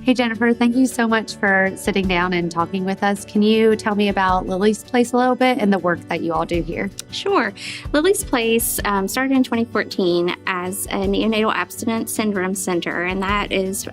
Hey, Jennifer, thank you so much for sitting down and talking with us. Can you tell me about Lily's Place a little bit and the work that you all do here? Sure. Lily's Place started in 2014 as a neonatal abstinence syndrome center, and that is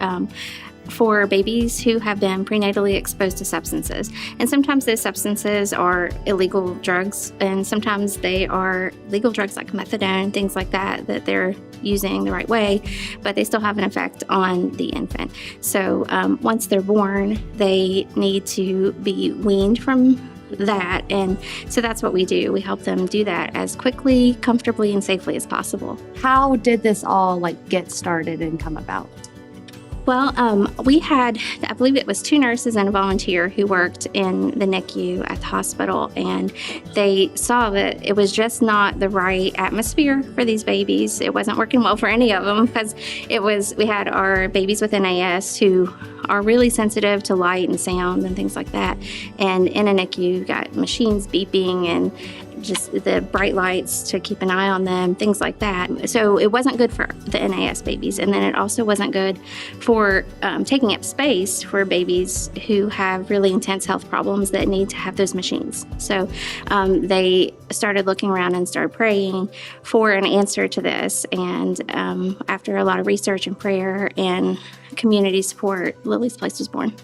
for babies who have been prenatally exposed to substances. And sometimes those substances are illegal drugs, and sometimes they are legal drugs like methadone, things like that they're using the right way, but they still have an effect on the infant. So once they're born, they need to be weaned from that. And so that's what we do. We help them do that as quickly, comfortably, and safely as possible. How did this all get started and come about? Well, we had, I believe it was 2 nurses and a volunteer who worked in the NICU at the hospital, and they saw that it was just not the right atmosphere for these babies. It wasn't working well for any of them because we had our babies with NAS who are really sensitive to light and sound and things like that. And in a NICU, you got machines beeping and just the bright lights to keep an eye on them, things like that. So it wasn't good for the NAS babies. And then it also wasn't good for taking up space for babies who have really intense health problems that need to have those machines. So they started looking around and started praying for an answer to this. And after a lot of research and prayer and community support, Lily's Place was born.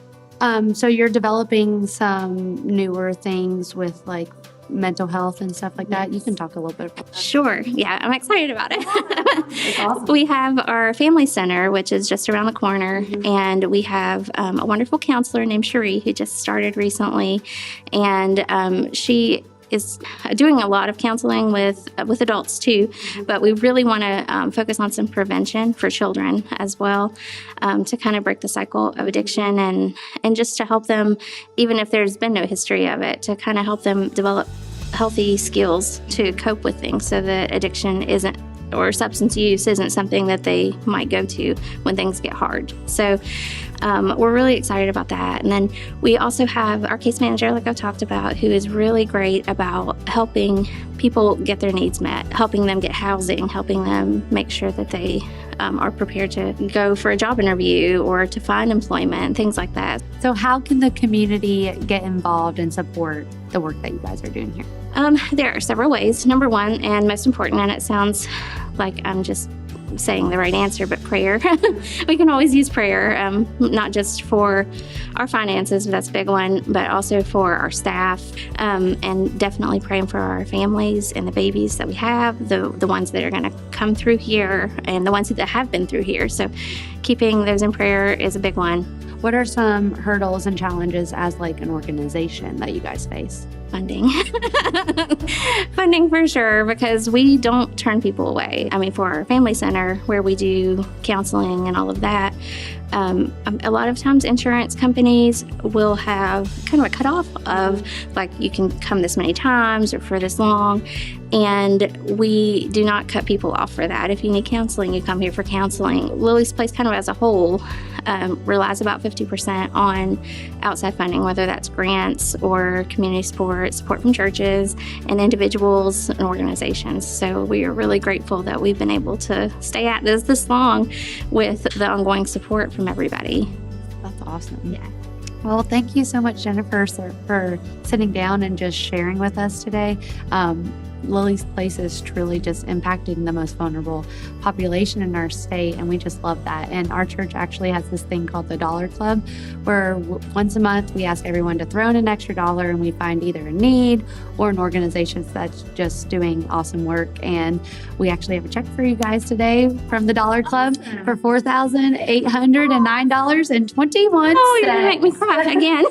So you're developing some newer things with mental health and stuff like that. You can talk a little bit about that. Sure. Yeah, I'm excited about it. That's awesome. We have our family center, which is just around the corner, and we have a wonderful counselor named Cherie who just started recently, and she is doing a lot of counseling with adults too, but we really want to focus on some prevention for children as well, to kind of break the cycle of addiction and just to help them, even if there's been no history of it, to kind of help them develop healthy skills to cope with things so that addiction isn't, or substance use isn't something that they might go to when things get hard. So we're really excited about that. And then we also have our case manager, like I talked about, who is really great about helping people get their needs met, helping them get housing, helping them make sure that they are prepared to go for a job interview or to find employment, things like that. So how can the community get involved and support the work that you guys are doing here? There are several ways. Number one, and most important, and it sounds like I'm just saying the right answer, but prayer. We can always use prayer, not just for our finances, that's a big one, but also for our staff, and definitely praying for our families and the babies that we have, the ones that are going to come through here and the ones that have been through here. So keeping those in prayer is a big one. What are some hurdles and challenges as an organization that you guys face? Funding. Funding for sure, because we don't turn people away. I mean, for our family center where we do counseling and all of that, a lot of times insurance companies will have kind of a cutoff of you can come this many times or for this long, and we do not cut people off for that. If you need counseling, you come here for counseling. Lily's Place kind of as a whole relies about 50% on outside funding, whether that's grants or community support from churches and individuals and organizations. So we are really grateful that we've been able to stay at this long with the ongoing support from everybody. That's awesome. Yeah. Well, thank you so much, Jennifer, for sitting down and just sharing with us today. Lily's Place is truly just impacting the most vulnerable population in our state, and we just love that. And our church actually has this thing called the Dollar Club, where once a month we ask everyone to throw in an extra $1, and we find either a need or an organization that's just doing awesome work. And we actually have a check for you guys today from the Dollar Club for $4,809.21. Oh, you're gonna make me cry again.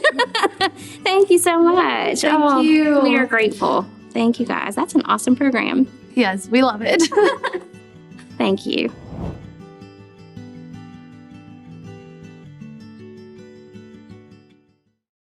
Thank you so much. Thank you. We are grateful. Thank you guys. That's an awesome program. Yes, we love it. Thank you.